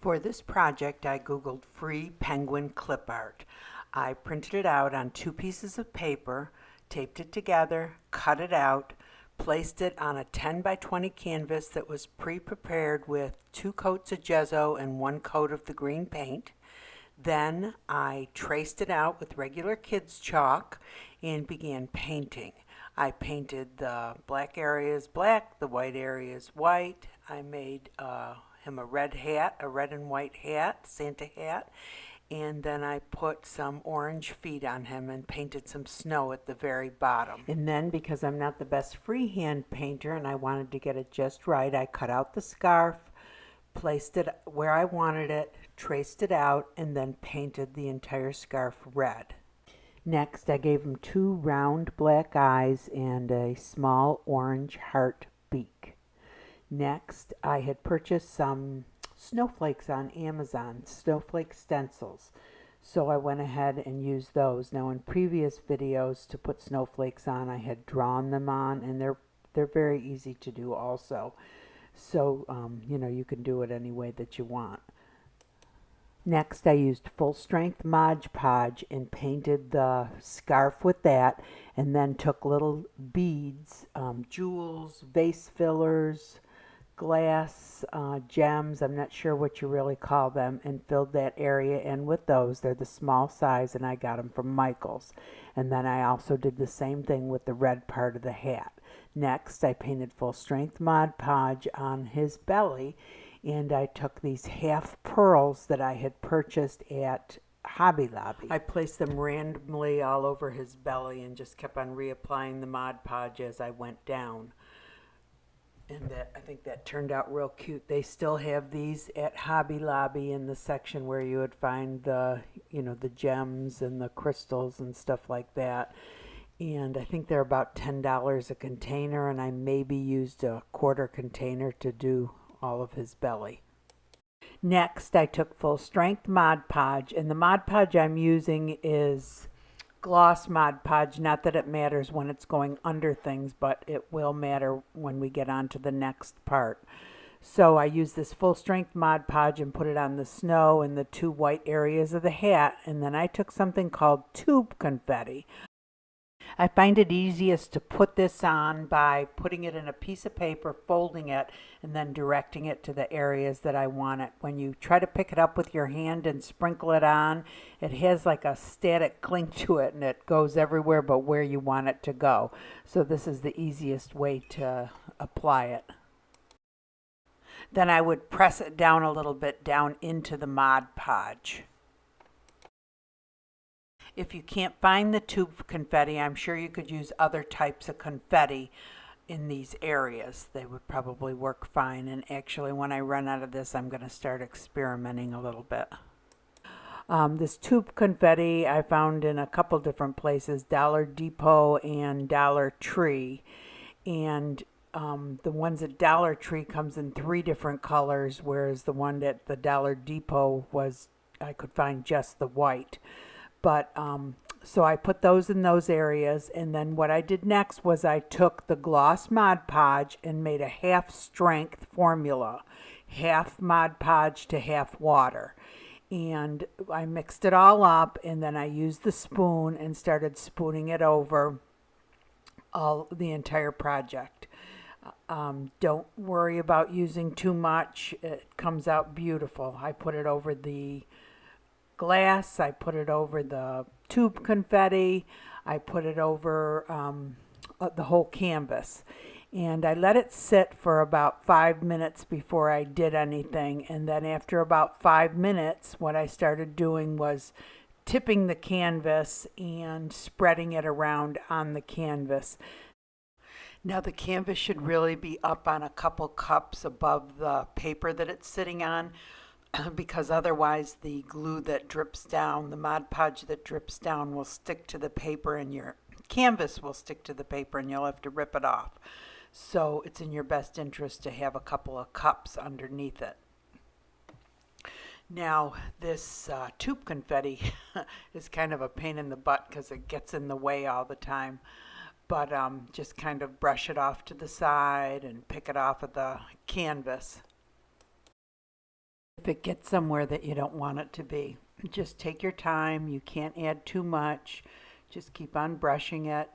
For this project, I Googled free penguin clip art. I printed it out on 2 pieces of paper, taped it together, cut it out, placed it on a 10 by 20 canvas that was pre-prepared with 2 coats of gesso and 1 coat of the green paint. Then I traced it out with regular kids chalk and began painting. I painted the black areas black, the white areas white. I made him a red hat, a red and white hat, Santa hat, and then I put some orange feet on him and painted some snow at the very bottom. And then, because I'm not the best freehand painter and I wanted to get it just right, I cut out the scarf, placed it where I wanted it, traced it out, and then painted the entire scarf red. Next, I gave him 2 round black eyes and a small orange heart beak. Next, I had purchased some snowflakes on Amazon, snowflake stencils. So I went ahead and used those. Now, in previous videos to put snowflakes on, I had drawn them on, and they're very easy to do also. So, you can do it any way that you want. Next, I used full-strength Mod Podge and painted the scarf with that, and then took little beads, jewels, vase fillers, glass, gems, I'm not sure what you really call them, and filled that area in with those. They're the small size, and I got them from Michael's. And then I also did the same thing with the red part of the hat. Next, I painted full-strength Mod Podge on his belly, and I took these half pearls that I had purchased at Hobby Lobby. I placed them randomly all over his belly and just kept on reapplying the Mod Podge as I went down. And I think that turned out real cute. They still have these at Hobby Lobby in the section where you would find the gems and the crystals and stuff like that. And I think they're about $10 a container, and I maybe used a quarter container to do all of his belly. Next, I took full strength Mod Podge, and the Mod Podge I'm using is gloss Mod Podge. Not that it matters when it's going under things, but it will matter when we get on to the next part. So I used this full strength Mod Podge and put it on the snow and the 2 white areas of the hat, and then I took something called tube confetti. I find it easiest to put this on by putting it in a piece of paper, folding it, and then directing it to the areas that I want it. When you try to pick it up with your hand and sprinkle it on, it has like a static cling to it, and it goes everywhere but where you want it to go. So this is the easiest way to apply it. Then I would press it down a little bit down into the Mod Podge. If you can't find the tube confetti, I'm sure you could use other types of confetti in these areas. They would probably work fine. And actually, when I run out of this, I'm going to start experimenting a little bit. This tube confetti I found in a couple different places, Dollar Depot and Dollar Tree. And the ones at Dollar Tree comes in 3 different colors, whereas the one at the Dollar Depot I could find just the white. But so I put those in those areas, and then what I did next was I took the gloss Mod Podge and made a half strength formula, half Mod Podge to half water. And I mixed it all up, and then I used the spoon and started spooning it over the entire project. Don't worry about using too much. It comes out beautiful. I put it over the glass, I put it over the tube confetti, I put it over the whole canvas, and I let it sit for about 5 minutes before I did anything. And then after about 5 minutes, what I started doing was tipping the canvas and spreading it around on the canvas. Now the canvas should really be up on a couple cups above the paper that it's sitting on, because otherwise the glue that drips down, the Mod Podge that drips down, will stick to the paper, and your canvas will stick to the paper, and you'll have to rip it off. So it's in your best interest to have a couple of cups underneath it. Now this tube confetti is kind of a pain in the butt because it gets in the way all the time. But just kind of brush it off to the side and pick it off of the canvas. if it gets somewhere that you don't want it to be. Just take your time. You can't add too much. Just keep on brushing it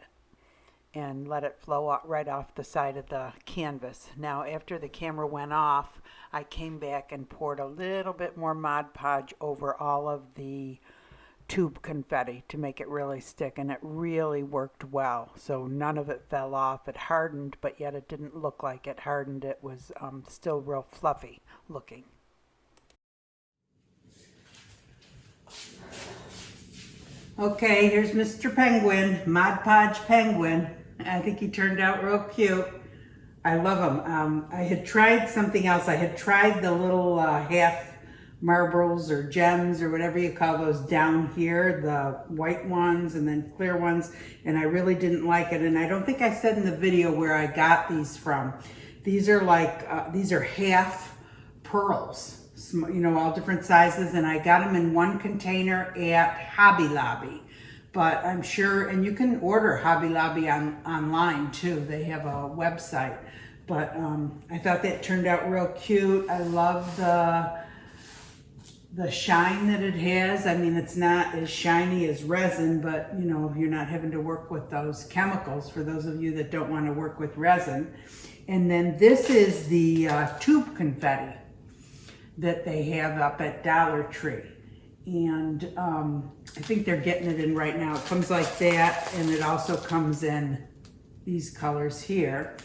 and let it flow out right off the side of the canvas. Now, after the camera went off, I came back and poured a little bit more Mod Podge over all of the tube confetti to make it really stick, and it really worked well. So none of it fell off. It hardened, but yet it didn't look like it hardened. It was still real fluffy looking. Okay, here's Mr. Penguin, Mod Podge Penguin. I think he turned out real cute. I love him. I had tried something else. I had tried the little half marbles or gems or whatever you call those down here, the white ones and then clear ones, and I really didn't like it. And I don't think I said in the video where I got these from. These are like, these are half pearls. You know, all different sizes, and I got them in one container at Hobby Lobby. But I'm sure, and you can order Hobby Lobby online too. They have a website. But I thought that turned out real cute. I love the shine that it has. I mean, it's not as shiny as resin, but you know, you're not having to work with those chemicals for those of you that don't want to work with resin. And then this is the tube confetti that they have up at Dollar Tree. And I think they're getting it in right now. It comes like that, and it also comes in these colors here.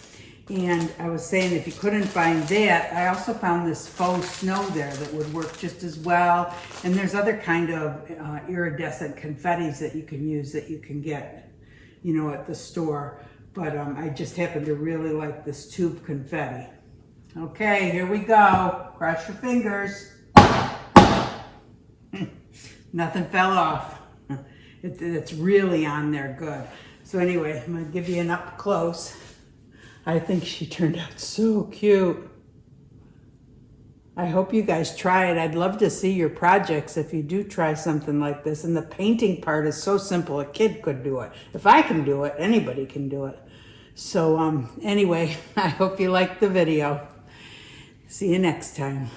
And I was saying, if you couldn't find that, I also found this faux snow there that would work just as well. And there's other kind of iridescent confettis that you can use that you can get, you know, at the store. But I just happen to really like this tube confetti. Okay, here we go. Cross your fingers. Nothing fell off. It's really on there good. So anyway, I'm going to give you an up close. I think she turned out so cute. I hope you guys try it. I'd love to see your projects if you do try something like this. And the painting part is so simple. A kid could do it. If I can do it, anybody can do it. So anyway, I hope you liked the video. See you next time.